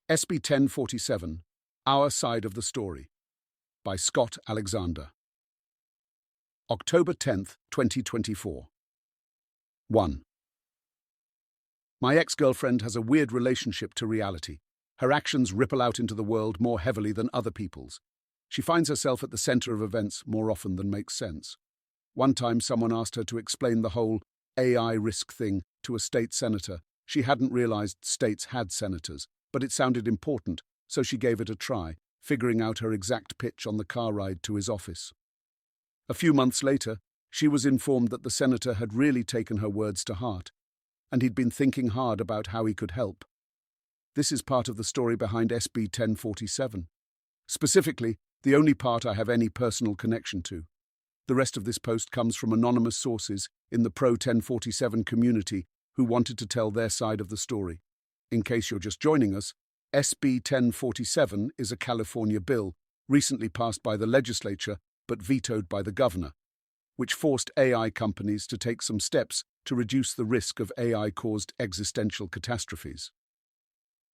SB 1047, Our Side of the Story, by Scott Alexander. October 10th, 2024. 1. My ex-girlfriend has a weird relationship to reality. Her actions ripple out into the world more heavily than other people's. She finds herself at the center of events more often than makes sense. One time someone asked her to explain the whole AI risk thing to a state senator. She hadn't realized states had senators, but it sounded important, so she gave it a try, figuring out her exact pitch on the car ride to his office. A few months later, she was informed that the senator had really taken her words to heart, and he'd been thinking hard about how he could help. This is part of the story behind SB 1047. Specifically, the only part I have any personal connection to. The rest of this post comes from anonymous sources in the pro-1047 community who wanted to tell their side of the story. In case you're just joining us, SB 1047 is a California bill recently passed by the legislature but vetoed by the governor, which forced AI companies to take some steps to reduce the risk of AI-caused existential catastrophes.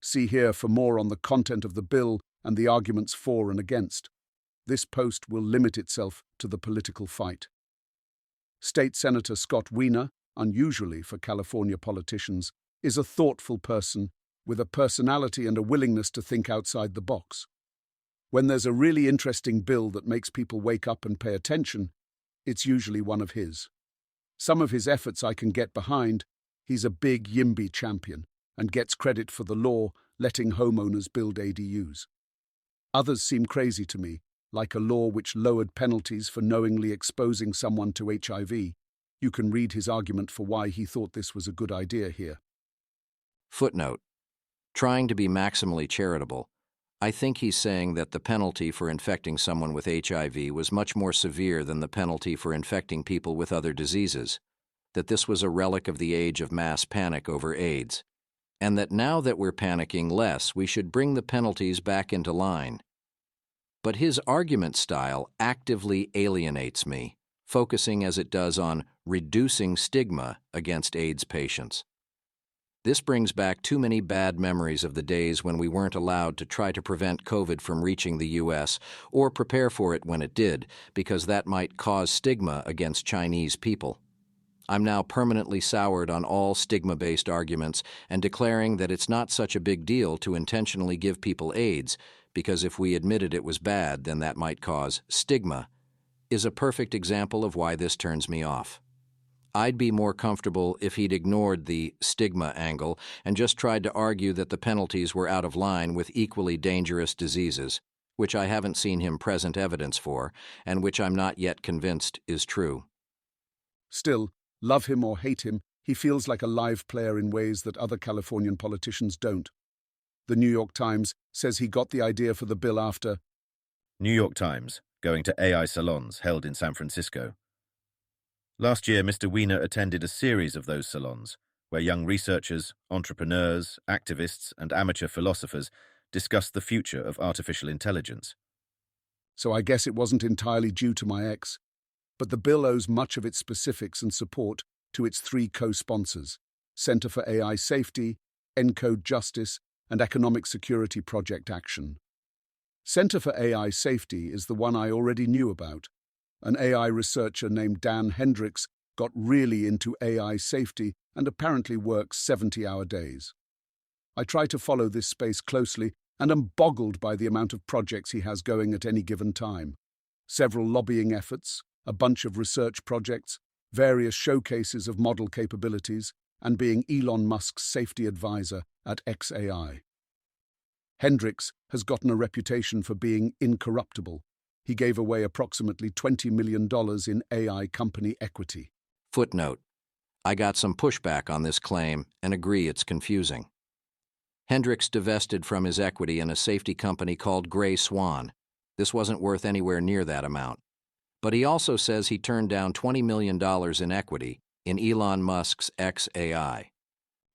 See here for more on the content of the bill and the arguments for and against. This post will limit itself to the political fight. State Senator Scott Wiener, unusually for California politicians, is a thoughtful person with a personality and a willingness to think outside the box. When there's a really interesting bill that makes people wake up and pay attention, it's usually one of his. Some of his efforts I can get behind. He's a big YIMBY champion and gets credit for the law letting homeowners build ADUs. Others seem crazy to me, like a law which lowered penalties for knowingly exposing someone to HIV. You can read his argument for why he thought this was a good idea here. Footnote. Trying to be maximally charitable, I think he's saying that the penalty for infecting someone with HIV was much more severe than the penalty for infecting people with other diseases, that this was a relic of the age of mass panic over AIDS, and that now that we're panicking less, we should bring the penalties back into line. But his argument style actively alienates me, focusing as it does on reducing stigma against AIDS patients. This brings back too many bad memories of the days when we weren't allowed to try to prevent COVID from reaching the U.S. or prepare for it when it did, because that might cause stigma against Chinese people. I'm now permanently soured on all stigma-based arguments and declaring that it's not such a big deal to intentionally give people AIDS, because if we admitted it was bad, then that might cause stigma, is a perfect example of why this turns me off. I'd be more comfortable if he'd ignored the stigma angle and just tried to argue that the penalties were out of line with equally dangerous diseases, which I haven't seen him present evidence for, and which I'm not yet convinced is true. Still, love him or hate him, he feels like a live player in ways that other Californian politicians don't. The New York Times says he got the idea for the bill after New York Times, going to AI salons held in San Francisco. Last year, Mr. Wiener attended a series of those salons, where young researchers, entrepreneurs, activists, and amateur philosophers discussed the future of artificial intelligence. So I guess it wasn't entirely due to my ex, but the bill owes much of its specifics and support to its three co-sponsors, Center for AI Safety, ENCODE Justice, and Economic Security Project Action. Center for AI Safety is the one I already knew about. An AI researcher named Dan Hendricks got really into AI safety and apparently works 70-hour days. I try to follow this space closely and am boggled by the amount of projects he has going at any given time. Several lobbying efforts, a bunch of research projects, various showcases of model capabilities, and being Elon Musk's safety advisor at xAI. Hendricks has gotten a reputation for being incorruptible. He gave away approximately $20 million in AI company equity. Footnote. I got some pushback on this claim and agree it's confusing. Hendricks divested from his equity in a safety company called Gray Swan. This wasn't worth anywhere near that amount. But he also says he turned down $20 million in equity in Elon Musk's xAI.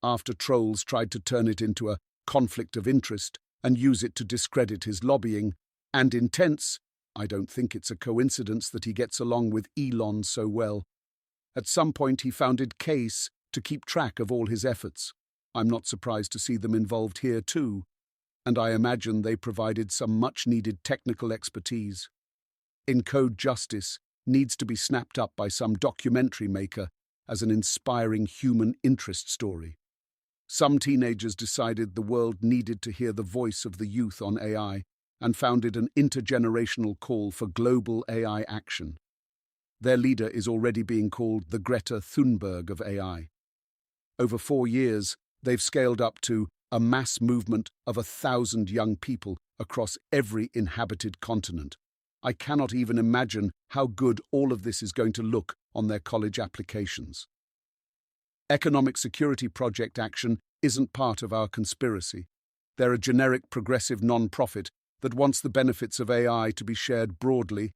After trolls tried to turn it into a conflict of interest and use it to discredit his lobbying and intents, I don't think it's a coincidence that he gets along with Elon so well. At some point he founded CASE to keep track of all his efforts. I'm not surprised to see them involved here too. and I imagine they provided some much-needed technical expertise. Encode Justice needs to be snapped up by some documentary maker as an inspiring human interest story. Some teenagers decided the world needed to hear the voice of the youth on AI and founded an intergenerational call for global AI action. Their leader is already being called the Greta Thunberg of AI. Over 4 years, they've scaled up to a mass movement of 1,000 young people across every inhabited continent. I cannot even imagine how good all of this is going to look on their college applications. Economic Security Project Action isn't part of our conspiracy. They're a generic progressive non-profit that wants the benefits of AI to be shared broadly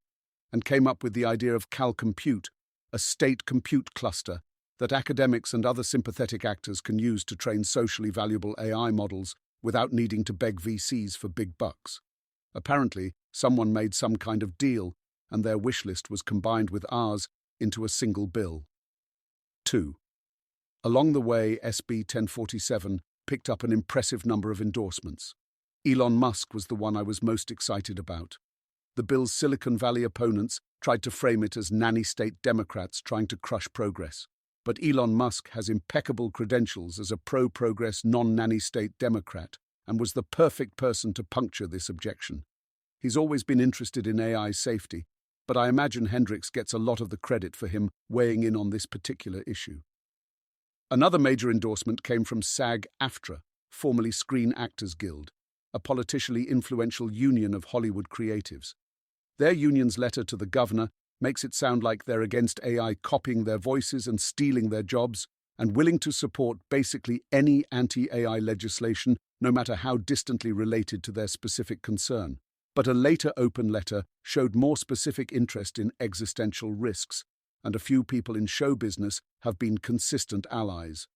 and came up with the idea of CalCompute, a state compute cluster that academics and other sympathetic actors can use to train socially valuable AI models without needing to beg VCs for big bucks. Apparently, someone made some kind of deal, and their wish list was combined with ours into a single bill. 2. Along the way, SB 1047 picked up an impressive number of endorsements. Elon Musk was the one I was most excited about. The bill's Silicon Valley opponents tried to frame it as nanny-state Democrats trying to crush progress. But Elon Musk has impeccable credentials as a pro-progress, non-nanny-state Democrat and was the perfect person to puncture this objection. He's always been interested in AI safety, but I imagine Hendricks gets a lot of the credit for him weighing in on this particular issue. Another major endorsement came from SAG-AFTRA, formerly Screen Actors Guild, a politically influential union of Hollywood creatives. Their union's letter to the governor makes it sound like they're against AI copying their voices and stealing their jobs, and willing to support basically any anti-AI legislation, no matter how distantly related to their specific concern. But a later open letter showed more specific interest in existential risks, and a few people in show business have been consistent allies.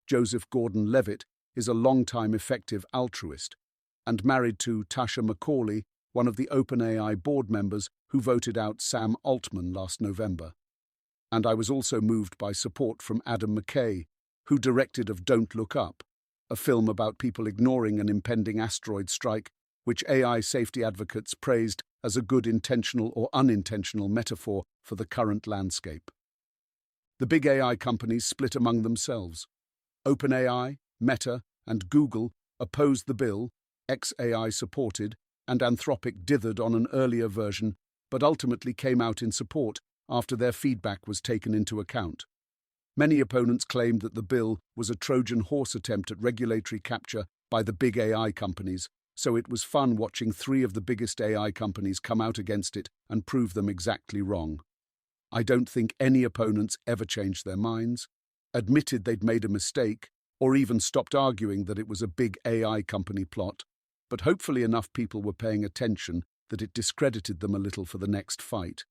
Joseph Gordon-Levitt is a long-time effective altruist, and married to Tasha Macaulay, one of the OpenAI board members who voted out Sam Altman last November. And I was also moved by support from Adam McKay, who directed of Don't Look Up, a film about people ignoring an impending asteroid strike, which AI safety advocates praised as a good intentional or unintentional metaphor for the current landscape. The big AI companies split among themselves. OpenAI, Meta, and Google opposed the bill, xAI supported, and Anthropic dithered on an earlier version, but ultimately came out in support after their feedback was taken into account. Many opponents claimed that the bill was a Trojan horse attempt at regulatory capture by the big AI companies, so it was fun watching 3 of the biggest AI companies come out against it and prove them exactly wrong. I don't think any opponents ever changed their minds, admitted they'd made a mistake, or even stopped arguing that it was a big AI company plot, but hopefully enough people were paying attention that it discredited them a little for the next fight.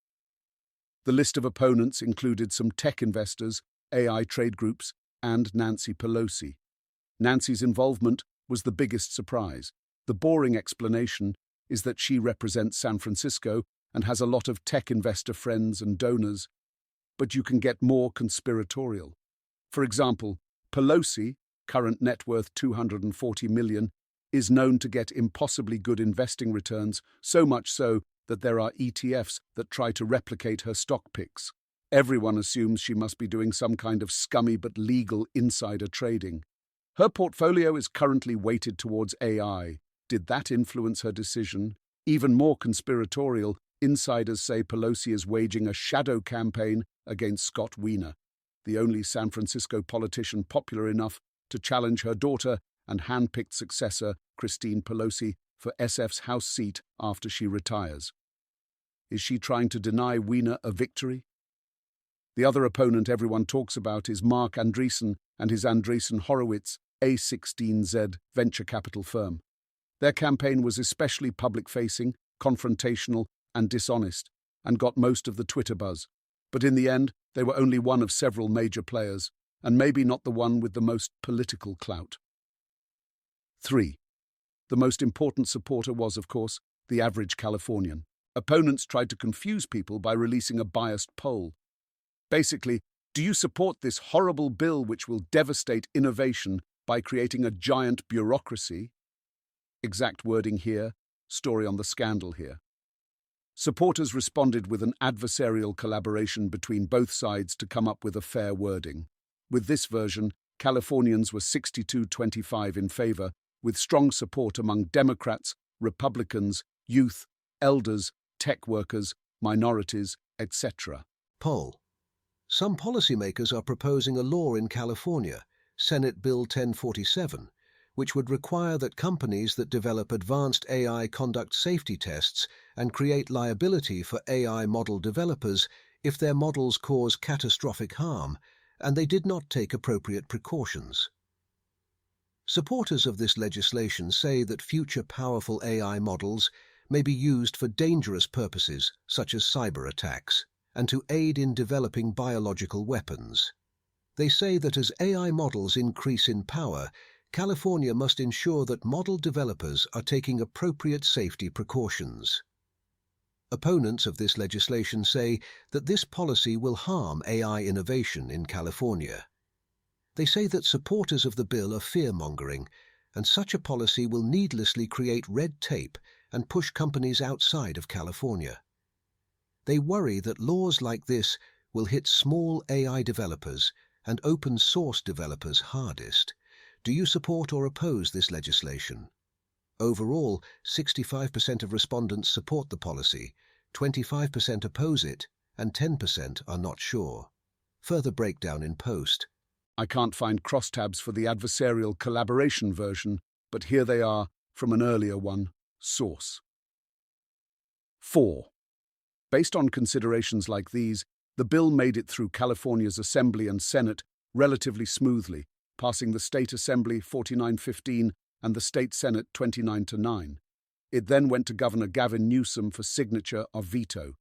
The list of opponents included some tech investors, AI trade groups, and Nancy Pelosi. Nancy's involvement was the biggest surprise. The boring explanation is that she represents San Francisco and has a lot of tech investor friends and donors, but you can get more conspiratorial. For example, Pelosi, current net worth $240 million, is known to get impossibly good investing returns, so much so that there are ETFs that try to replicate her stock picks. Everyone assumes she must be doing some kind of scummy but legal insider trading. Her portfolio is currently weighted towards AI. Did that influence her decision? Even more conspiratorial, insiders say Pelosi is waging a shadow campaign against Scott Wiener, the only San Francisco politician popular enough to challenge her daughter and hand-picked successor, Christine Pelosi, for SF's House seat after she retires. Is she trying to deny Wiener a victory? The other opponent everyone talks about is Mark Andreessen and his Andreessen Horowitz A16Z venture capital firm. Their campaign was especially public-facing, confrontational, and dishonest, and got most of the Twitter buzz. But in the end, they were only one of several major players, and maybe not the one with the most political clout. 3. The most important supporter was, of course, the average Californian. Opponents tried to confuse people by releasing a biased poll. Basically, do you support this horrible bill which will devastate innovation by creating a giant bureaucracy? Exact wording here, story on the scandal here. Supporters responded with an adversarial collaboration between both sides to come up with a fair wording. With this version, Californians were 62-25 in favor, with strong support among Democrats, Republicans, youth, elders, tech workers, minorities, etc. Poll. Some policymakers are proposing a law in California, Senate Bill 1047, which would require that companies that develop advanced AI conduct safety tests and create liability for AI model developers if their models cause catastrophic harm and they did not take appropriate precautions. Supporters of this legislation say that future powerful AI models may be used for dangerous purposes, such as cyber attacks, and to aid in developing biological weapons. They say that as AI models increase in power, California must ensure that model developers are taking appropriate safety precautions. Opponents of this legislation say that this policy will harm AI innovation in California. They say that supporters of the bill are fear-mongering, and such a policy will needlessly create red tape and push companies outside of California. They worry that laws like this will hit small AI developers and open-source developers hardest. Do you support or oppose this legislation? Overall, 65% of respondents support the policy, 25% oppose it, and 10% are not sure. Further breakdown in post. I can't find crosstabs for the adversarial collaboration version, but here they are from an earlier one, source. 4. Based on considerations like these, the bill made it through California's Assembly and Senate relatively smoothly, passing the State Assembly 49-15 and the State Senate 29-9. It then went to Governor Gavin Newsom for signature or veto.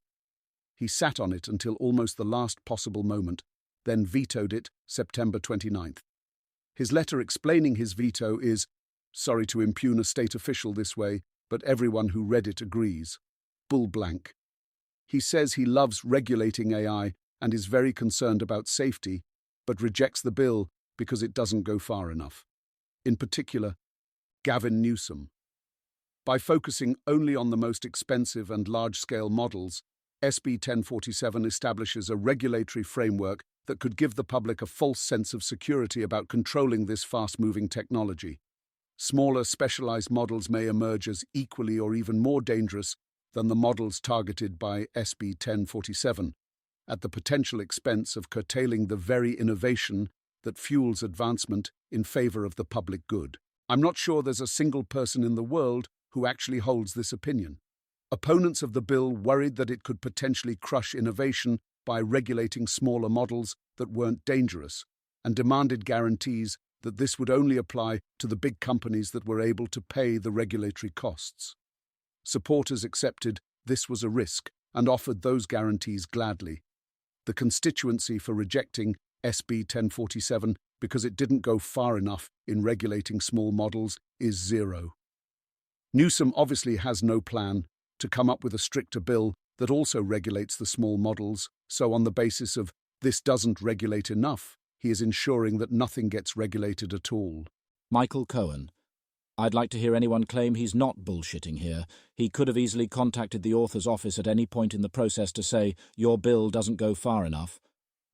He sat on it until almost the last possible moment, then vetoed it September 29th. His letter explaining his veto is, sorry to impugn a state official this way, but everyone who read it agrees. Bull blank. He says he loves regulating AI and is very concerned about safety, but rejects the bill because it doesn't go far enough. In particular, Gavin Newsom. By focusing only on the most expensive and large-scale models, SB 1047 establishes a regulatory framework that could give the public a false sense of security about controlling this fast-moving technology. Smaller, specialized models may emerge as equally or even more dangerous than the models targeted by SB 1047, at the potential expense of curtailing the very innovation that fuels advancement in favor of the public good. I'm not sure there's a single person in the world who actually holds this opinion. Opponents of the bill worried that it could potentially crush innovation by regulating smaller models that weren't dangerous, and demanded guarantees that this would only apply to the big companies that were able to pay the regulatory costs. Supporters accepted this was a risk and offered those guarantees gladly. The constituency for rejecting SB 1047 because it didn't go far enough in regulating small models is 0. Newsom obviously has no plan to come up with a stricter bill that also regulates the small models, so on the basis of this doesn't regulate enough, he is ensuring that nothing gets regulated at all. Michael Cohen. I'd like to hear anyone claim he's not bullshitting here. He could have easily contacted the author's office at any point in the process to say, your bill doesn't go far enough,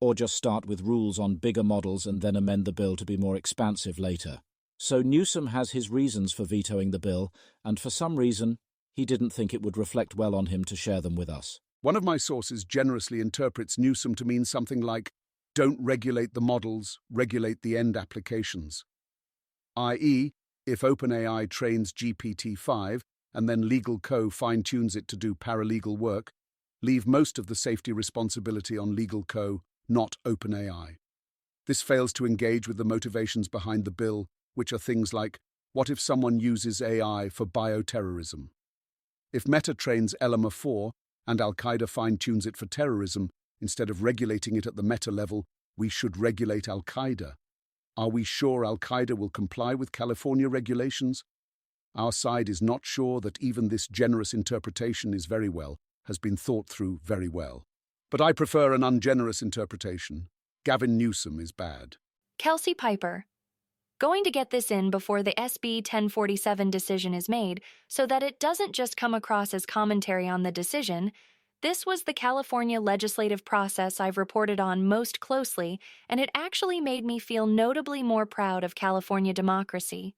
or just start with rules on bigger models and then amend the bill to be more expansive later. So Newsom has his reasons for vetoing the bill, and for some reason, he didn't think it would reflect well on him to share them with us. One of my sources generously interprets Newsom to mean something like, don't regulate the models, regulate the end applications. I.e., if OpenAI trains GPT-5 and then Legal Co. fine-tunes it to do paralegal work, leave most of the safety responsibility on Legal Co., not OpenAI. This fails to engage with the motivations behind the bill, which are things like, what if someone uses AI for bioterrorism? If Meta trains Llama 4 and Al-Qaeda fine-tunes it for terrorism, instead of regulating it at the Meta level, we should regulate Al-Qaeda. Are we sure Al-Qaeda will comply with California regulations? Our side is not sure that even this generous interpretation has been thought through very well. But I prefer an ungenerous interpretation. Gavin Newsom is bad. Kelsey Piper. Going to get this in before the SB 1047 decision is made so that it doesn't just come across as commentary on the decision. This was the California legislative process I've reported on most closely, and it actually made me feel notably more proud of California democracy.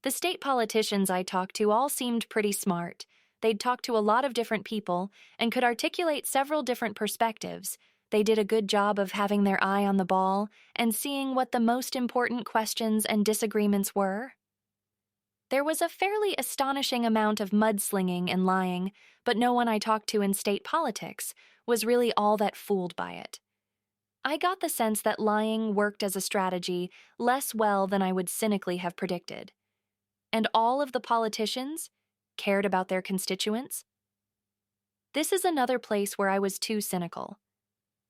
The state politicians I talked to all seemed pretty smart. They'd talked to a lot of different people and could articulate several different perspectives. They did a good job of having their eye on the ball and seeing what the most important questions and disagreements were. There was a fairly astonishing amount of mudslinging and lying, but no one I talked to in state politics was really all that fooled by it. I got the sense that lying worked as a strategy less well than I would cynically have predicted. And all of the politicians cared about their constituents. This is another place where I was too cynical.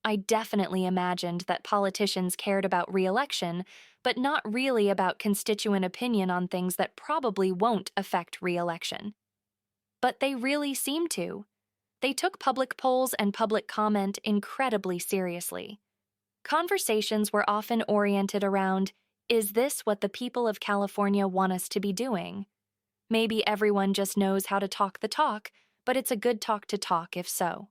I definitely imagined that politicians cared about re-election, but not really about constituent opinion on things that probably won't affect re-election. But they really seem to. They took public polls and public comment incredibly seriously. Conversations were often oriented around, is this what the people of California want us to be doing? Maybe everyone just knows how to talk the talk, but it's a good talk to talk if so.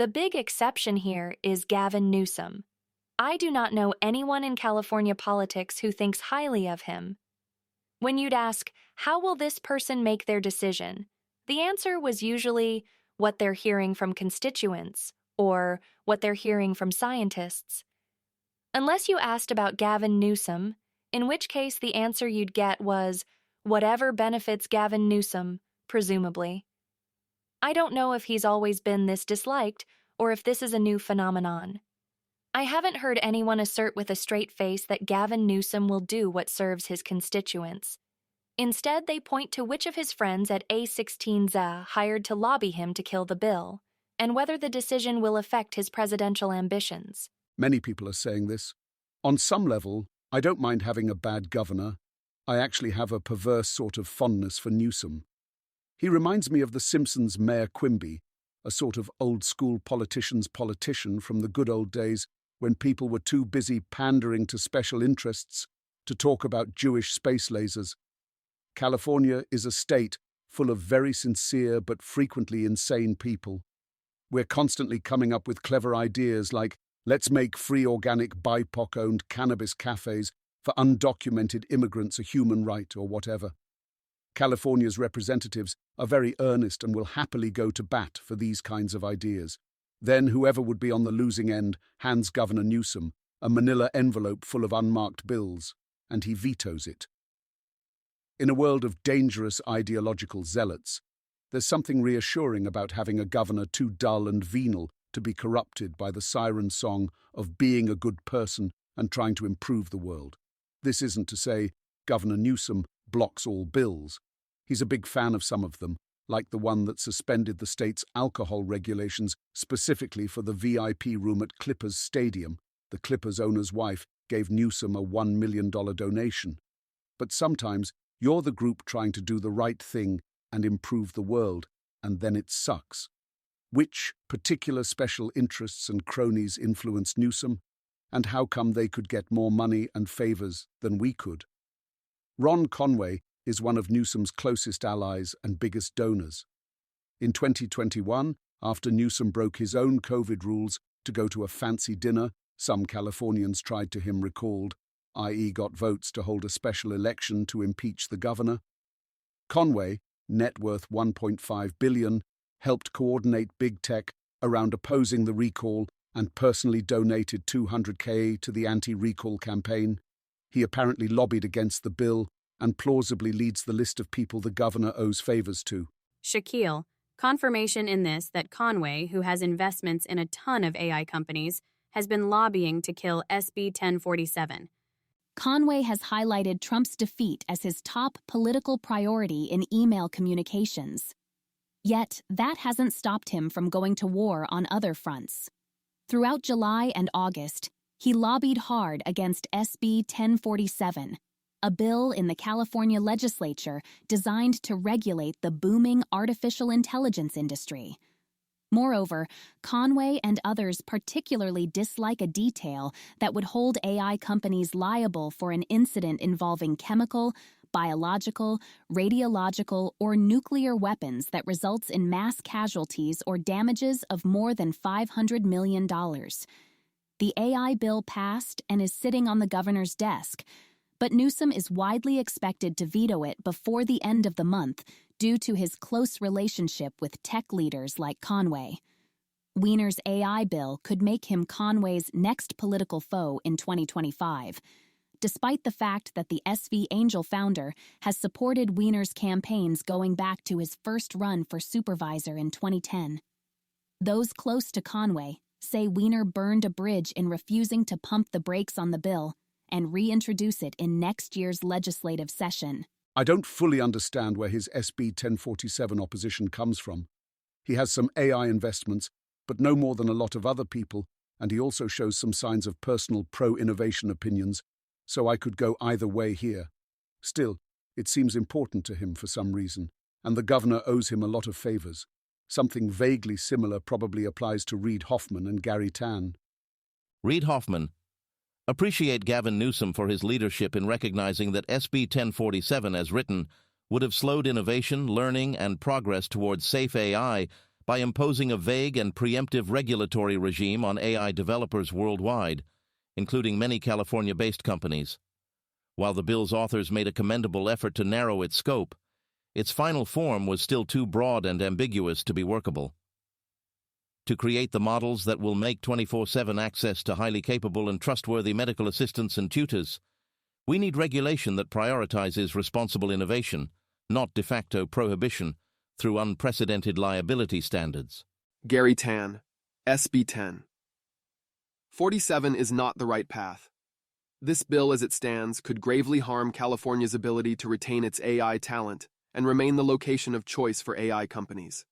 The big exception here is Gavin Newsom. I do not know anyone in California politics who thinks highly of him. When you'd ask, how will this person make their decision? The answer was usually what they're hearing from constituents or what they're hearing from scientists. Unless you asked about Gavin Newsom, in which case the answer you'd get was whatever benefits Gavin Newsom, presumably. I don't know if he's always been this disliked or if this is a new phenomenon. I haven't heard anyone assert with a straight face that Gavin Newsom will do what serves his constituents. Instead, they point to which of his friends at A16Z hired to lobby him to kill the bill, and whether the decision will affect his presidential ambitions. Many people are saying this. On some level, I don't mind having a bad governor. I actually have a perverse sort of fondness for Newsom. He reminds me of The Simpsons' Mayor Quimby, a sort of old-school politician's politician from the good old days when people were too busy pandering to special interests to talk about Jewish space lasers. California is a state full of very sincere but frequently insane people. We're constantly coming up with clever ideas like, let's make free organic BIPOC-owned cannabis cafes for undocumented immigrants a human right or whatever. California's representatives are very earnest and will happily go to bat for these kinds of ideas. Then whoever would be on the losing end hands Governor Newsom a manila envelope full of unmarked bills, and he vetoes it. In a world of dangerous ideological zealots, there's something reassuring about having a governor too dull and venal to be corrupted by the siren song of being a good person and trying to improve the world. This isn't to say Governor Newsom blocks all bills. He's a big fan of some of them, like the one that suspended the state's alcohol regulations specifically for the VIP room at Clippers Stadium. The Clippers owner's wife gave Newsom a $1 million donation. But sometimes you're the group trying to do the right thing and improve the world, and then it sucks. Which particular special interests and cronies influenced Newsom, and how come they could get more money and favors than we could? Ron Conway is one of Newsom's closest allies and biggest donors. In 2021, after Newsom broke his own COVID rules to go to a fancy dinner some Californians tried to him recalled, i.e. got votes to hold a special election to impeach the governor, Conway, net worth $1.5 billion, helped coordinate big tech around opposing the recall and personally donated $200K to the anti-recall campaign. He apparently lobbied against the bill and plausibly leads the list of people the governor owes favors to. Shaquille, confirmation in this that Conway, who has investments in a ton of AI companies, has been lobbying to kill SB 1047. Conway has highlighted Trump's defeat as his top political priority in email communications. Yet, that hasn't stopped him from going to war on other fronts. Throughout July and August, he lobbied hard against SB 1047, a bill in the California legislature designed to regulate the booming artificial intelligence industry. Moreover, Conway and others particularly dislike a detail that would hold AI companies liable for an incident involving chemical, biological, radiological, or nuclear weapons that results in mass casualties or damages of more than $500 million. The AI bill passed and is sitting on the governor's desk, but Newsom is widely expected to veto it before the end of the month due to his close relationship with tech leaders like Conway. Weiner's AI bill could make him Conway's next political foe in 2025, despite the fact that the SV Angel founder has supported Weiner's campaigns going back to his first run for supervisor in 2010. Those close to Conway say Weiner burned a bridge in refusing to pump the brakes on the bill and reintroduce it in next year's legislative session. I don't fully understand where his SB 1047 opposition comes from. He has some AI investments, but no more than a lot of other people, and he also shows some signs of personal pro-innovation opinions, so I could go either way here. Still, it seems important to him for some reason, and the governor owes him a lot of favors. Something vaguely similar probably applies to Reid Hoffman and Gary Tan. Reid Hoffman. Appreciate Gavin Newsom for his leadership in recognizing that SB 1047, as written, would have slowed innovation, learning, and progress towards safe AI by imposing a vague and preemptive regulatory regime on AI developers worldwide, including many California-based companies. While the bill's authors made a commendable effort to narrow its scope, its final form was still too broad and ambiguous to be workable. To create the models that will make 24/7 access to highly capable and trustworthy medical assistants and tutors, we need regulation that prioritizes responsible innovation, not de facto prohibition, through unprecedented liability standards. Gary Tan, SB 10. 47 is not the right path. This bill as it stands could gravely harm California's ability to retain its AI talent and remain the location of choice for AI companies.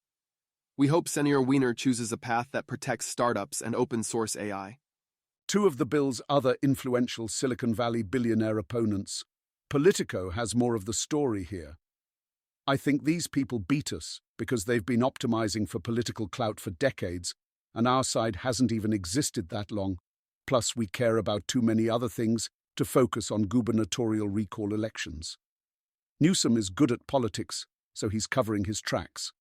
We hope Senator Weiner chooses a path that protects startups and open-source AI. Two of the bill's other influential Silicon Valley billionaire opponents. Politico has more of the story here. I think these people beat us because they've been optimizing for political clout for decades, and our side hasn't even existed that long. Plus, we care about too many other things to focus on gubernatorial recall elections. Newsom is good at politics, so he's covering his tracks.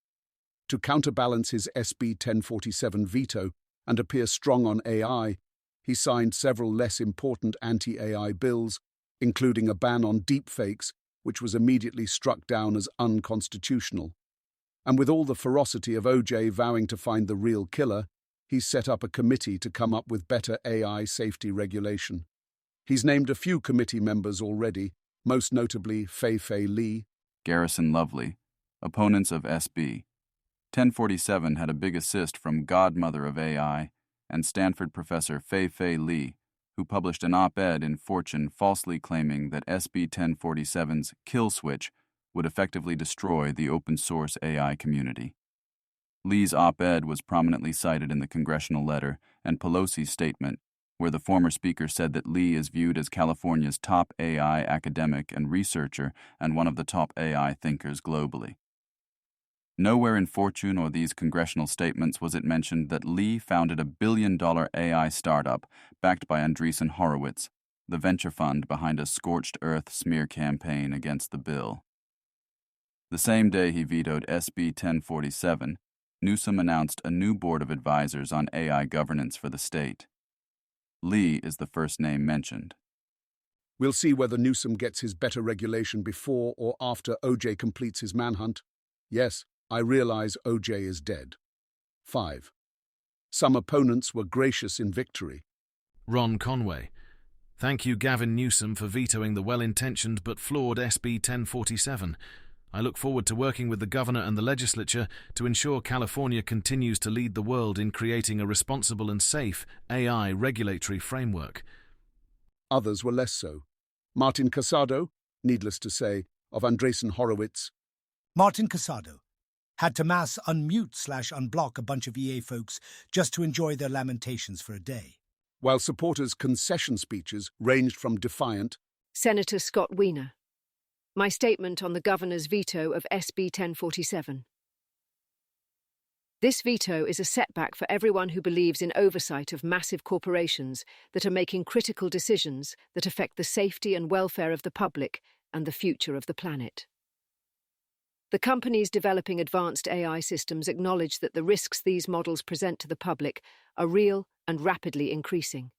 To counterbalance his SB 1047 veto and appear strong on AI, he signed several less important anti-AI bills, including a ban on deepfakes, which was immediately struck down as unconstitutional. And with all the ferocity of OJ vowing to find the real killer, he's set up a committee to come up with better AI safety regulation. He's named a few committee members already, most notably Fei-Fei Li, Garrison Lovely, opponents of SB 1047 had a big assist from godmother of AI and Stanford professor Fei-Fei Li, who published an op-ed in Fortune falsely claiming that SB 1047's kill switch would effectively destroy the open-source AI community. Li's op-ed was prominently cited in the congressional letter and Pelosi's statement, where the former speaker said that Li is viewed as California's top AI academic and researcher and one of the top AI thinkers globally. Nowhere in Fortune or these congressional statements was it mentioned that Li founded a billion-dollar AI startup backed by Andreessen Horowitz, the venture fund behind a scorched earth smear campaign against the bill. The same day he vetoed SB 1047, Newsom announced a new board of advisors on AI governance for the state. Li is the first name mentioned. We'll see whether Newsom gets his better regulation before or after OJ completes his manhunt. Yes, I realize OJ is dead. 5. Some opponents were gracious in victory. Ron Conway. Thank you, Gavin Newsom, for vetoing the well-intentioned but flawed SB 1047. I look forward to working with the governor and the legislature to ensure California continues to lead the world in creating a responsible and safe AI regulatory framework. Others were less so. Martin Casado, needless to say, of Andreessen Horowitz. Martin Casado had to mass unmute/unblock a bunch of EA folks just to enjoy their lamentations for a day. While supporters' concession speeches ranged from defiant, Senator Scott Weiner. My statement on the governor's veto of SB 1047. This veto is a setback for everyone who believes in oversight of massive corporations that are making critical decisions that affect the safety and welfare of the public and the future of the planet. The companies developing advanced AI systems acknowledge that the risks these models present to the public are real and rapidly increasing.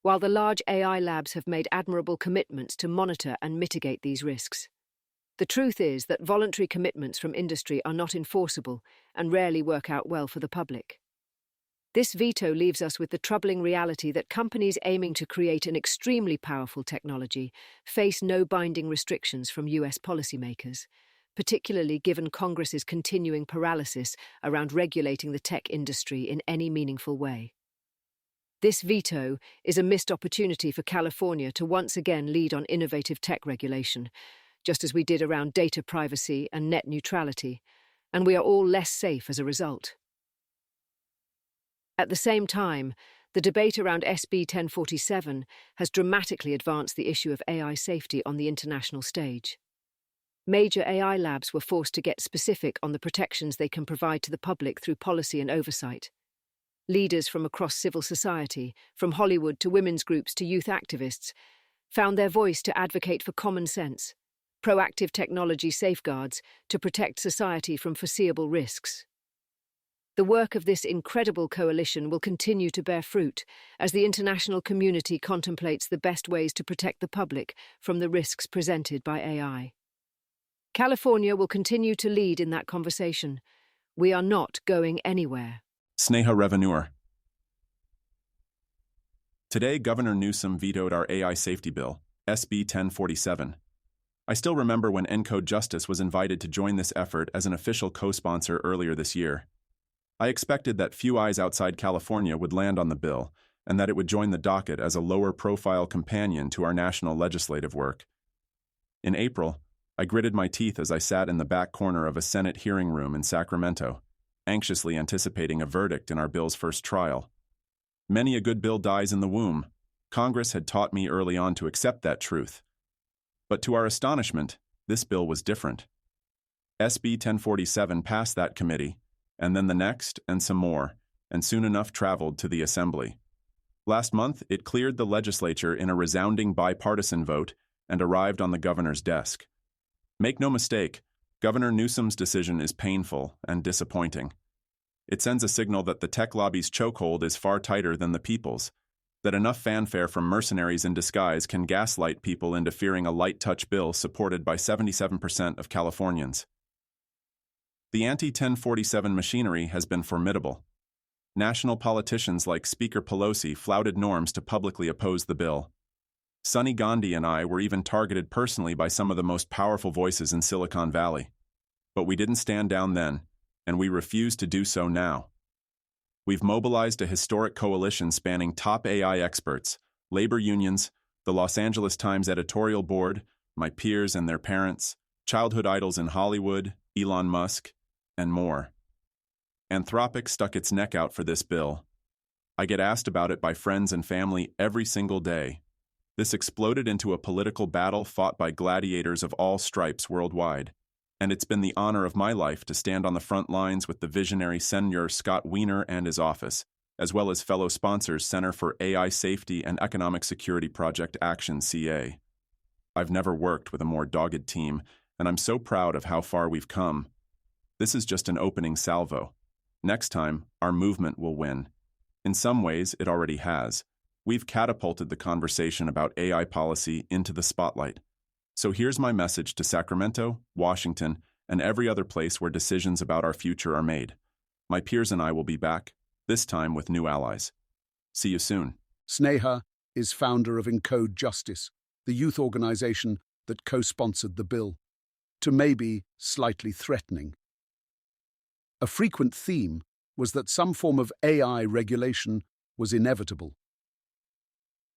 While the large AI labs have made admirable commitments to monitor and mitigate these risks, the truth is that voluntary commitments from industry are not enforceable and rarely work out well for the public. This veto leaves us with the troubling reality that companies aiming to create an extremely powerful technology face no binding restrictions from US policymakers, particularly given Congress's continuing paralysis around regulating the tech industry in any meaningful way. This veto is a missed opportunity for California to once again lead on innovative tech regulation, just as we did around data privacy and net neutrality, and we are all less safe as a result. At the same time, the debate around SB 1047 has dramatically advanced the issue of AI safety on the international stage. Major AI labs were forced to get specific on the protections they can provide to the public through policy and oversight. Leaders from across civil society, from Hollywood to women's groups to youth activists, found their voice to advocate for common sense, proactive technology safeguards to protect society from foreseeable risks. The work of this incredible coalition will continue to bear fruit as the international community contemplates the best ways to protect the public from the risks presented by AI. California will continue to lead in that conversation. We are not going anywhere. Sneha Reveneur. Today, Governor Newsom vetoed our AI safety bill, SB 1047. I still remember when ENCODE Justice was invited to join this effort as an official co-sponsor earlier this year. I expected that few eyes outside California would land on the bill, and that it would join the docket as a lower-profile companion to our national legislative work. In April, I gritted my teeth as I sat in the back corner of a Senate hearing room in Sacramento, anxiously anticipating a verdict in our bill's first trial. Many a good bill dies in the womb. Congress had taught me early on to accept that truth. But to our astonishment, this bill was different. SB 1047 passed that committee, and then the next and some more, and soon enough traveled to the Assembly. Last month, it cleared the legislature in a resounding bipartisan vote and arrived on the governor's desk. Make no mistake, Governor Newsom's decision is painful and disappointing. It sends a signal that the tech lobby's chokehold is far tighter than the people's, that enough fanfare from mercenaries in disguise can gaslight people into fearing a light-touch bill supported by 77% of Californians. The anti-1047 machinery has been formidable. National politicians like Speaker Pelosi flouted norms to publicly oppose the bill. Sonny Gandhi and I were even targeted personally by some of the most powerful voices in Silicon Valley. But we didn't stand down then, and we refuse to do so now. We've mobilized a historic coalition spanning top AI experts, labor unions, the Los Angeles Times editorial board, my peers and their parents, childhood idols in Hollywood, Elon Musk, and more. Anthropic stuck its neck out for this bill. I get asked about it by friends and family every single day. This exploded into a political battle fought by gladiators of all stripes worldwide, and it's been the honor of my life to stand on the front lines with the visionary Senator Scott Wiener and his office, as well as fellow sponsors Center for AI Safety and Economic Security Project Action CA. I've never worked with a more dogged team, and I'm so proud of how far we've come. This is just an opening salvo. Next time, our movement will win. In some ways, it already has. We've catapulted the conversation about AI policy into the spotlight. So here's my message to Sacramento, Washington, and every other place where decisions about our future are made. My peers and I will be back, this time with new allies. See you soon. Sneha is founder of ENCODE Justice, the youth organization that co-sponsored the bill, to maybe slightly threatening. A frequent theme was that some form of AI regulation was inevitable.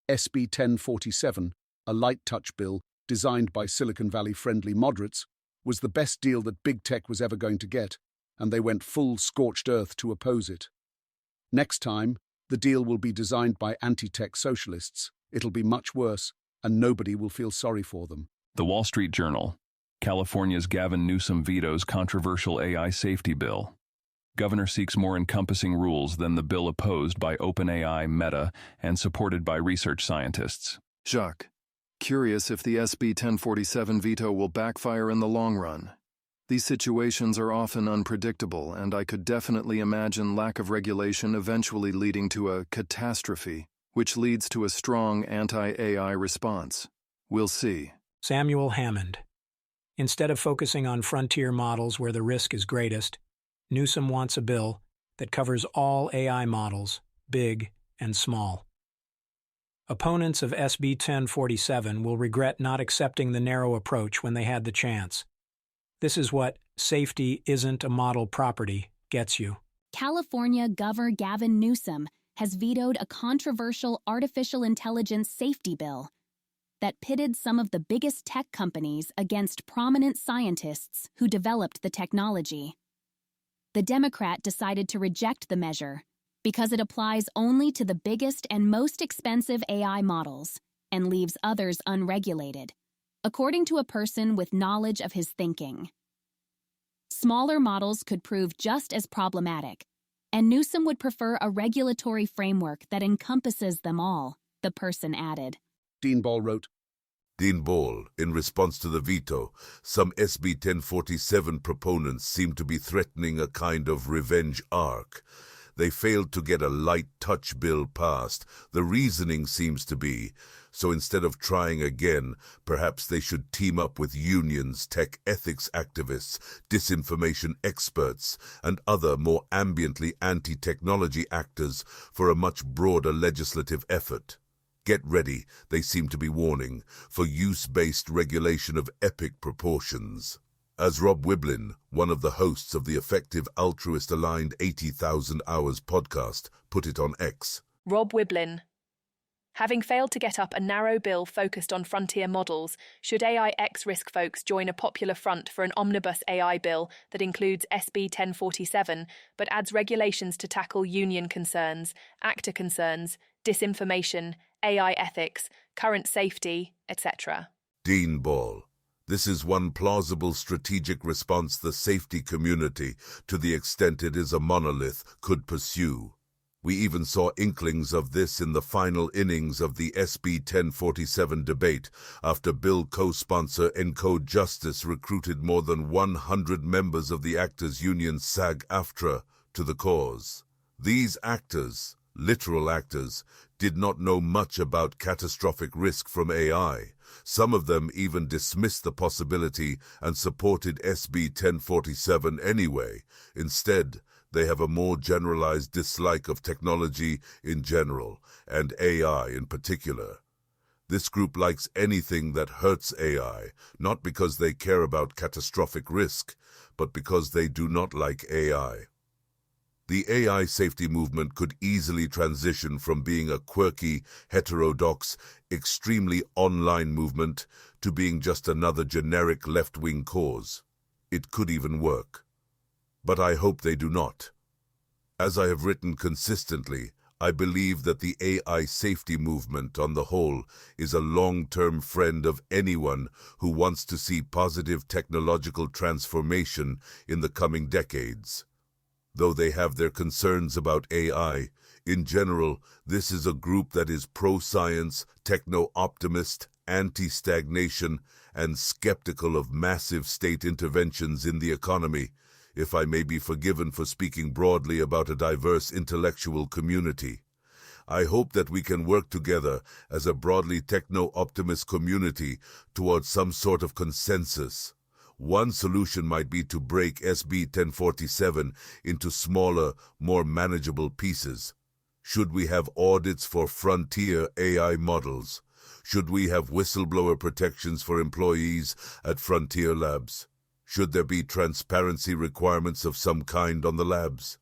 SB 1047, a light-touch bill designed by Silicon Valley-friendly moderates, was the best deal that big tech was ever going to get, and they went full scorched earth to oppose it. Next time, the deal will be designed by anti-tech socialists. It'll be much worse, and nobody will feel sorry for them. The Wall Street Journal. California's Gavin Newsom vetoes controversial AI safety bill. Governor seeks more encompassing rules than the bill opposed by OpenAI, Meta, and supported by research scientists. Jacques, curious if the SB 1047 veto will backfire in the long run. These situations are often unpredictable, and I could definitely imagine lack of regulation eventually leading to a catastrophe, which leads to a strong anti-AI response. We'll see. Samuel Hammond. Instead of focusing on frontier models where the risk is greatest, Newsom wants a bill that covers all AI models, big and small. Opponents of SB 1047 will regret not accepting the narrow approach when they had the chance. This is what "safety isn't a model property" gets you. California Governor Gavin Newsom has vetoed a controversial artificial intelligence safety bill that pitted some of the biggest tech companies against prominent scientists who developed the technology. The Democrat decided to reject the measure because it applies only to the biggest and most expensive AI models and leaves others unregulated, according to a person with knowledge of his thinking. Smaller models could prove just as problematic, and Newsom would prefer a regulatory framework that encompasses them all, the person added. Dean Ball wrote, Dean Ball, in response to the veto, some SB 1047 proponents seem to be threatening a kind of revenge arc. They failed to get a light touch bill passed. The reasoning seems to be, so instead of trying again, perhaps they should team up with unions, tech ethics activists, disinformation experts, and other more ambiently anti-technology actors for a much broader legislative effort. Get ready, they seem to be warning, for use-based regulation of epic proportions. As Rob Wiblin, one of the hosts of the Effective Altruist-Aligned 80,000 Hours podcast, put it on X. Rob Wiblin. Having failed to get up a narrow bill focused on frontier models, should AIX risk folks join a popular front for an omnibus AI bill that includes SB 1047 but adds regulations to tackle union concerns, actor concerns, disinformation, AI ethics, current safety, etc.? Dean Ball. This is one plausible strategic response the safety community, to the extent it is a monolith, could pursue. We even saw inklings of this in the final innings of the SB 1047 debate, after bill co-sponsor Encode Justice recruited more than 100 members of the actors' union SAG-AFTRA to the cause. These actors, literal actors, did not know much about catastrophic risk from AI. Some of them even dismissed the possibility and supported SB 1047 anyway. Instead, they have a more generalized dislike of technology in general, and AI in particular. This group likes anything that hurts AI, not because they care about catastrophic risk, but because they do not like AI. The AI safety movement could easily transition from being a quirky, heterodox, extremely online movement to being just another generic left-wing cause. It could even work. But I hope they do not. As I have written consistently, I believe that the AI safety movement on the whole is a long-term friend of anyone who wants to see positive technological transformation in the coming decades. Though they have their concerns about AI, in general, this is a group that is pro-science, techno-optimist, anti-stagnation, and skeptical of massive state interventions in the economy, if I may be forgiven for speaking broadly about a diverse intellectual community. I hope that we can work together as a broadly techno-optimist community towards some sort of consensus. One solution might be to break SB 1047 into smaller, more manageable pieces. Should we have audits for frontier AI models? Should we have whistleblower protections for employees at frontier labs? Should there be transparency requirements of some kind on the labs?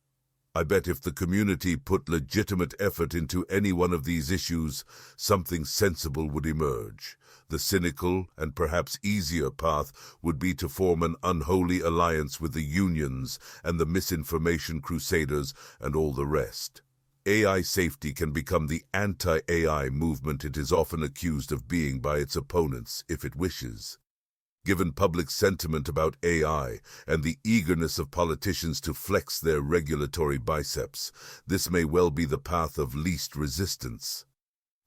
I bet if the community put legitimate effort into any one of these issues, something sensible would emerge. The cynical and perhaps easier path would be to form an unholy alliance with the unions and the misinformation crusaders and all the rest. AI safety can become the anti-AI movement it is often accused of being by its opponents if it wishes. Given public sentiment about AI and the eagerness of politicians to flex their regulatory biceps, this may well be the path of least resistance.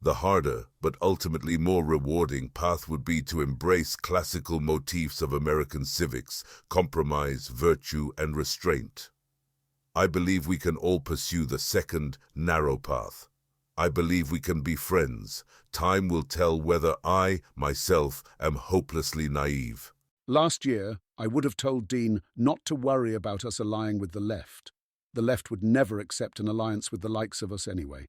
The harder, but ultimately more rewarding path would be to embrace classical motifs of American civics, compromise, virtue, and restraint. I believe we can all pursue the second, narrow path. I believe we can be friends. Time will tell whether I, myself, am hopelessly naive. Last year, I would have told Dean not to worry about us allying with the left. The left would never accept an alliance with the likes of us anyway.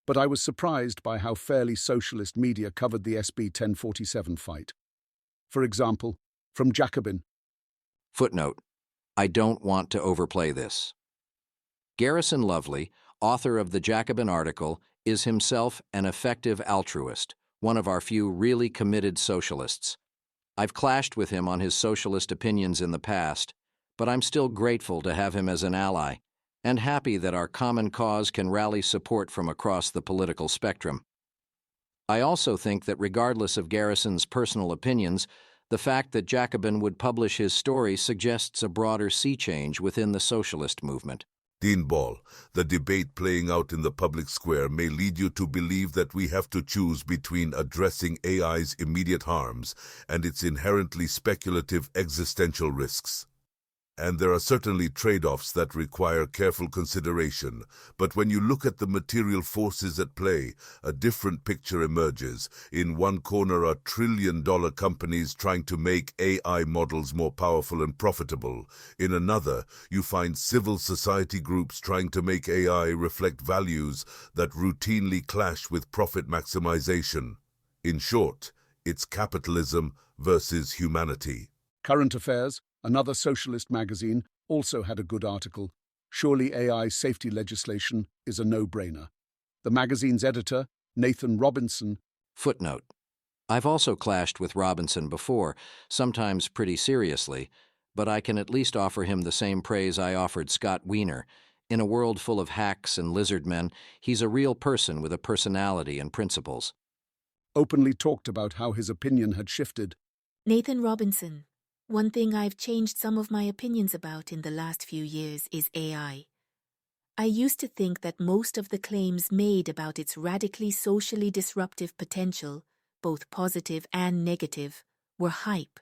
But I was surprised by how fairly socialist media covered the SB 1047 fight. For example, from Jacobin. Footnote: I don't want to overplay this. Garrison Lovely, author of the Jacobin article, is himself an effective altruist, one of our few really committed socialists. I've clashed with him on his socialist opinions in the past, but I'm still grateful to have him as an ally, and happy that our common cause can rally support from across the political spectrum. I also think that regardless of Garrison's personal opinions, the fact that Jacobin would publish his story suggests a broader sea change within the socialist movement. Dean Ball, the debate playing out in the public square may lead you to believe that we have to choose between addressing AI's immediate harms and its inherently speculative existential risks. And there are certainly trade-offs that require careful consideration, but when you look at the material forces at play, a different picture emerges. In one corner are trillion-dollar companies trying to make AI models more powerful and profitable. In another, you find civil society groups trying to make AI reflect values that routinely clash with profit maximization. In short, it's capitalism versus humanity. Current Affairs, another socialist magazine, also had a good article. Surely AI safety legislation is a no-brainer. The magazine's editor, Nathan Robinson. Footnote: I've also clashed with Robinson before, sometimes pretty seriously, but I can at least offer him the same praise I offered Scott Wiener. In a world full of hacks and lizard men, he's a real person with a personality and principles. Openly talked about how his opinion had shifted. Nathan Robinson. One thing I've changed some of my opinions about in the last few years is AI. I used to think that most of the claims made about its radically socially disruptive potential, both positive and negative, were hype.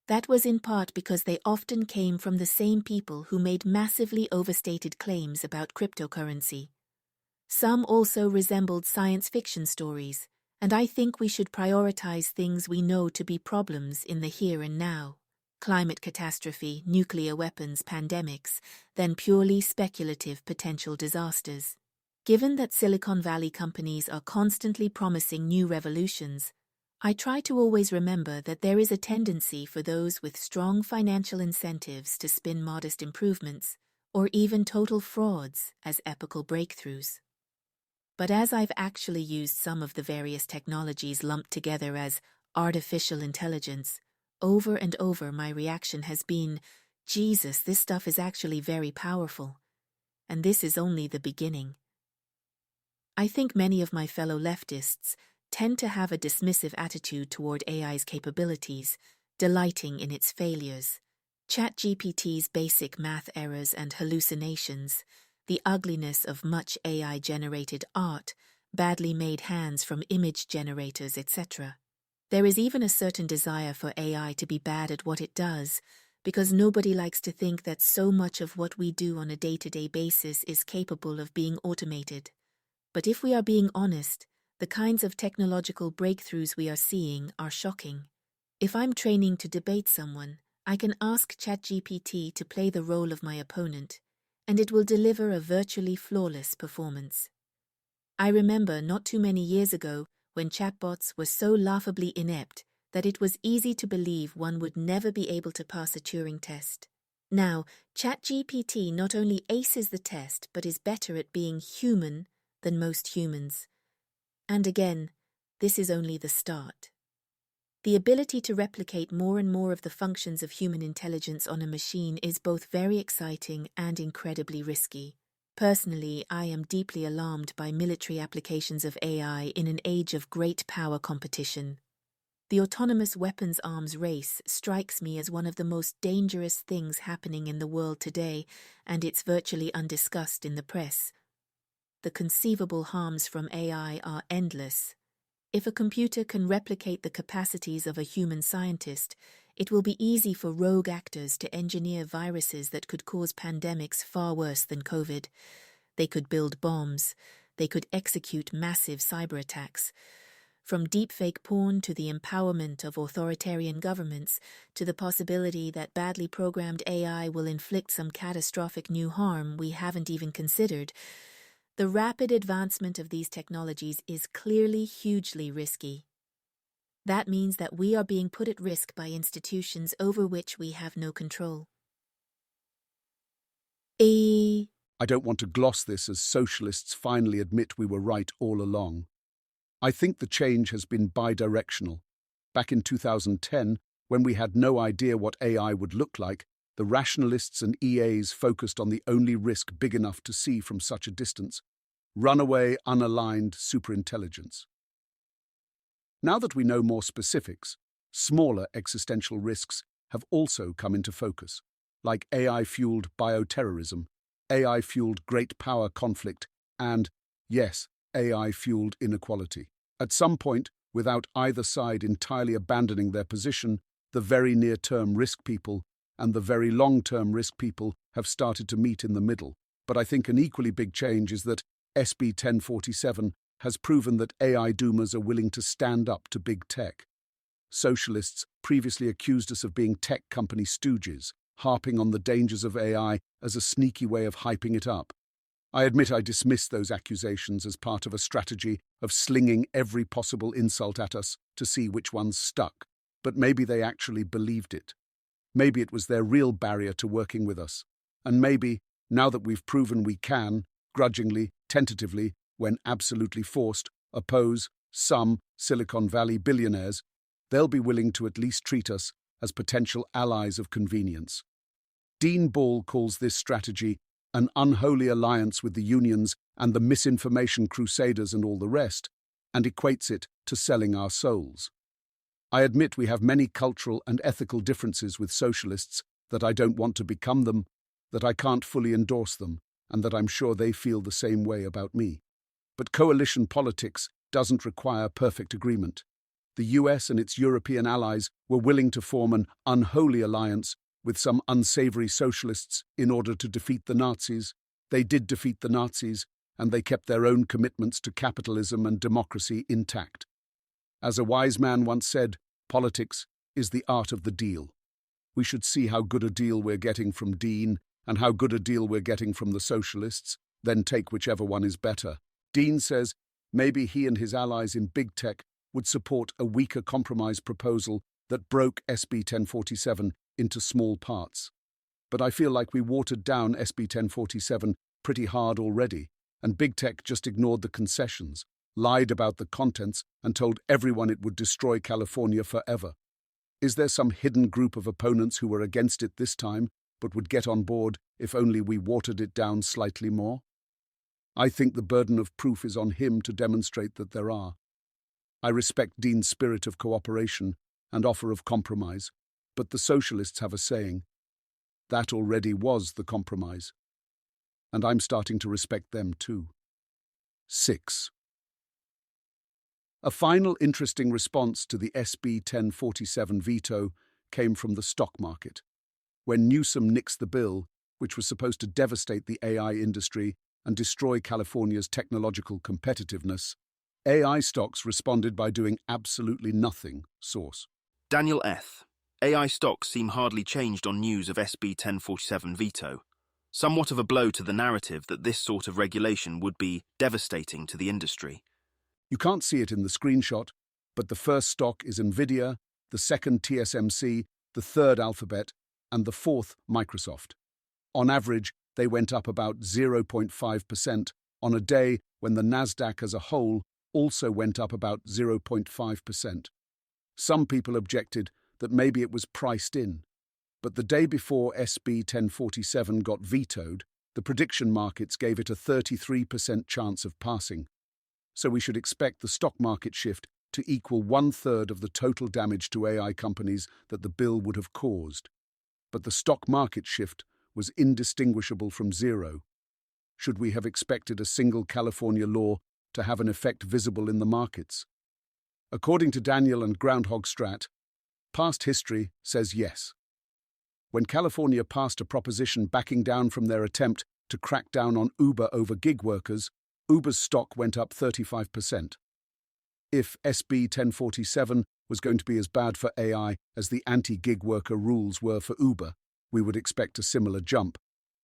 That was in part because they often came from the same people who made massively overstated claims about cryptocurrency. Some also resembled science fiction stories, and I think we should prioritize things we know to be problems in the here and now. Climate catastrophe, nuclear weapons, pandemics, than purely speculative potential disasters. Given that Silicon Valley companies are constantly promising new revolutions, I try to always remember that there is a tendency for those with strong financial incentives to spin modest improvements, or even total frauds, as epical breakthroughs. But as I've actually used some of the various technologies lumped together as artificial intelligence, over and over my reaction has been, Jesus, this stuff is actually very powerful. And this is only the beginning. I think many of my fellow leftists tend to have a dismissive attitude toward AI's capabilities, delighting in its failures. ChatGPT's basic math errors and hallucinations, the ugliness of much AI-generated art, badly made hands from image generators, etc. There is even a certain desire for AI to be bad at what it does, because nobody likes to think that so much of what we do on a day-to-day basis is capable of being automated. But if we are being honest, the kinds of technological breakthroughs we are seeing are shocking. If I'm training to debate someone, I can ask ChatGPT to play the role of my opponent, and it will deliver a virtually flawless performance. I remember not too many years ago when chatbots were so laughably inept that it was easy to believe one would never be able to pass a Turing test. Now, ChatGPT not only aces the test but is better at being human than most humans. And again, this is only the start. The ability to replicate more and more of the functions of human intelligence on a machine is both very exciting and incredibly risky. Personally, I am deeply alarmed by military applications of AI in an age of great power competition. The autonomous weapons arms race strikes me as one of the most dangerous things happening in the world today, and it's virtually undiscussed in the press. The conceivable harms from AI are endless. If a computer can replicate the capacities of a human scientist, it will be easy for rogue actors to engineer viruses that could cause pandemics far worse than COVID. They could build bombs. They could execute massive cyber attacks. From deepfake porn to the empowerment of authoritarian governments to the possibility that badly programmed AI will inflict some catastrophic new harm we haven't even considered, the rapid advancement of these technologies is clearly hugely risky. That means that we are being put at risk by institutions over which we have no control. I don't want to gloss this as socialists finally admit we were right all along. I think the change has been bidirectional. Back in 2010, when we had no idea what AI would look like, the rationalists and EAs focused on the only risk big enough to see from such a distance: runaway, unaligned superintelligence. Now that we know more specifics, smaller existential risks have also come into focus, like AI-fueled bioterrorism, AI-fueled great power conflict, and, yes, AI-fueled inequality. At some point, without either side entirely abandoning their position, the very near-term risk people and the very long-term risk people have started to meet in the middle. But I think an equally big change is that SB 1047 has proven that AI doomers are willing to stand up to big tech. Socialists previously accused us of being tech company stooges, harping on the dangers of AI as a sneaky way of hyping it up. I admit I dismissed those accusations as part of a strategy of slinging every possible insult at us to see which ones stuck, but maybe they actually believed it. Maybe it was their real barrier to working with us. And maybe, now that we've proven we can, grudgingly, tentatively, when absolutely forced, oppose some Silicon Valley billionaires, they'll be willing to at least treat us as potential allies of convenience. Dean Ball calls this strategy an unholy alliance with the unions and the misinformation crusaders and all the rest, and equates it to selling our souls. I admit we have many cultural and ethical differences with socialists, that I don't want to become them, that I can't fully endorse them, and that I'm sure they feel the same way about me. But coalition politics doesn't require perfect agreement. The US and its European allies were willing to form an unholy alliance with some unsavory socialists in order to defeat the Nazis. They did defeat the Nazis, and they kept their own commitments to capitalism and democracy intact. As a wise man once said, politics is the art of the deal. We should see how good a deal we're getting from Dean and how good a deal we're getting from the socialists, then take whichever one is better. Dean says maybe he and his allies in big tech would support a weaker compromise proposal that broke SB 1047 into small parts. But I feel like we watered down SB 1047 pretty hard already, and big tech just ignored the concessions, lied about the contents, and told everyone it would destroy California forever. Is there some hidden group of opponents who were against it this time, but would get on board if only we watered it down slightly more? I think the burden of proof is on him to demonstrate that there are. I respect Dean's spirit of cooperation and offer of compromise, but the socialists have a saying. That already was the compromise. And I'm starting to respect them too. 6. A final interesting response to the SB 1047 veto came from the stock market. When Newsom nixed the bill, which was supposed to devastate the AI industry and destroy California's technological competitiveness, AI stocks responded by doing absolutely nothing. Source: Daniel F. AI stocks seem hardly changed on news of SB 1047 veto, somewhat of a blow to the narrative that this sort of regulation would be devastating to the industry. You can't see it in the screenshot, but the first stock is Nvidia, the second TSMC, the third Alphabet, and the fourth Microsoft. On average, they went up about 0.5% on a day when the Nasdaq as a whole also went up about 0.5%. Some people objected that maybe it was priced in, but the day before SB 1047 got vetoed, the prediction markets gave it a 33% chance of passing. So we should expect the stock market shift to to equal 1/3 of the total damage to AI companies that the bill would have caused. But the stock market shift was indistinguishable from zero. Should we have expected a single California law to have an effect visible in the markets? According to Daniel and Groundhog Strat, past history says yes. When California passed a proposition backing down from their attempt to crack down on Uber over gig workers, Uber's stock went up 35%. If SB 1047 was going to be as bad for AI as the anti-gig worker rules were for Uber, we would expect a similar jump.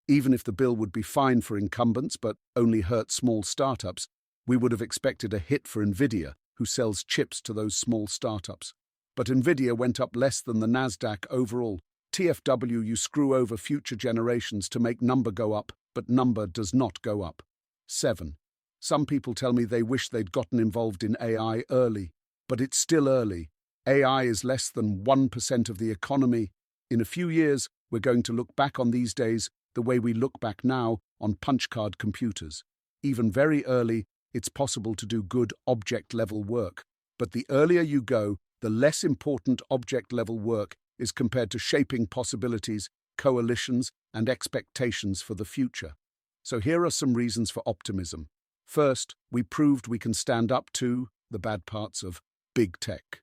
Even if the bill would be fine for incumbents but only hurt small startups, we would have expected a hit for Nvidia, who sells chips to those small startups. But Nvidia went up less than the Nasdaq overall. TFW, you screw over future generations to make number go up, but number does not go up. 7. Some people tell me they wish they'd gotten involved in AI early, but it's still early. AI is less than 1% of the economy. In a few years, we're going to look back on these days the way we look back now on punch-card computers. Even very early, it's possible to do good object-level work. But the earlier you go, the less important object-level work is compared to shaping possibilities, coalitions, and expectations for the future. So here are some reasons for optimism. First, we proved we can stand up to the bad parts of big tech.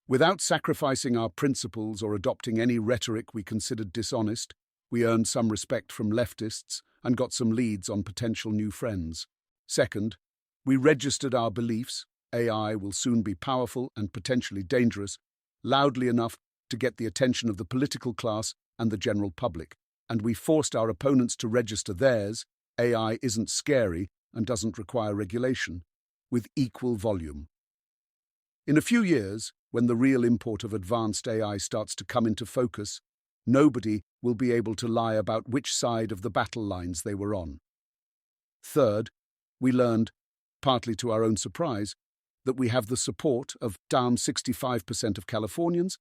Without sacrificing our principles or adopting any rhetoric we considered dishonest, we earned some respect from leftists and got some leads on potential new friends. Second, we registered our beliefs, AI will soon be powerful and potentially dangerous, loudly enough to get the attention of the political class and the general public, and we forced our opponents to register theirs, AI isn't scary and doesn't require regulation, with equal volume. In a few years, when the real import of advanced AI starts to come into focus, nobody will be able to lie about which side of the battle lines they were on. Third, we learned, partly to our own surprise, that we have the support of down 65% of Californians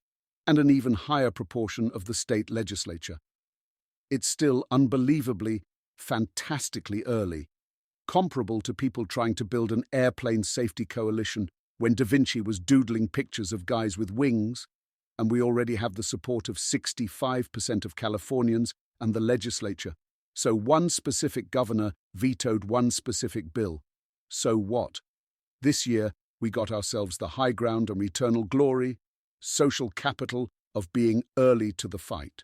and an even higher proportion of the state legislature. It's still unbelievably, fantastically early, comparable to people trying to build an airplane safety coalition when Da Vinci was doodling pictures of guys with wings, and we already have the support of 65% of Californians and the legislature. So one specific governor vetoed one specific bill. So what? This year, we got ourselves the high ground and eternal glory, social capital of being early to the fight.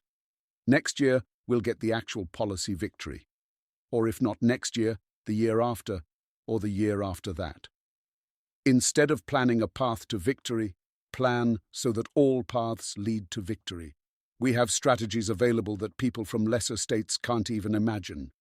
Next year, we'll get the actual policy victory. Or if not next year, the year after, or the year after that. Instead of planning a path to victory, plan so that all paths lead to victory. We have strategies available that people from lesser states can't even imagine.